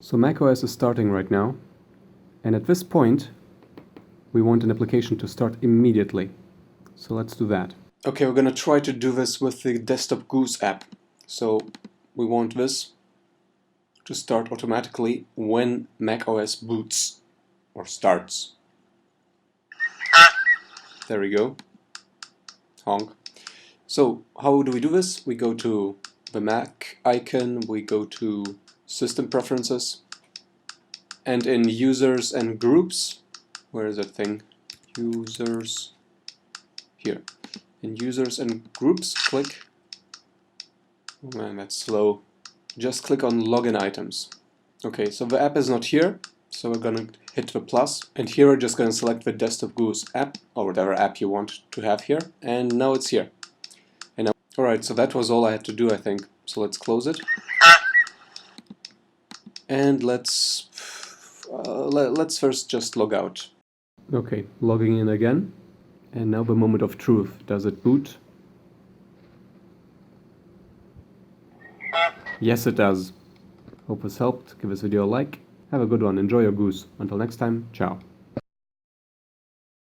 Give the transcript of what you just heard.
So macOS is starting right now, and at this point we want an application to start immediately. So let's do that. Okay, we're gonna try to do this with the Desktop Goose app. So we want this to start automatically when macOS boots or starts. There we go. Honk. So how do we do this? We go to the Mac icon, we go to System Preferences, and in Users and Groups, where is that thing? Users, here. In Users and Groups, click, oh man, that's slow. Just click on Login Items. Okay, so the app is not here, so we're gonna hit the plus, and here we're just gonna select the Desktop Goose app, or whatever app you want to have here, and now it's here. And now, alright, so that was all I had to do, I think. So let's close it. And let's first just log out. Okay, logging in again. And now the moment of truth. Does it boot? Yes, it does. Hope this helped. Give this video a like. Have a good one. Enjoy your goose. Until next time, ciao.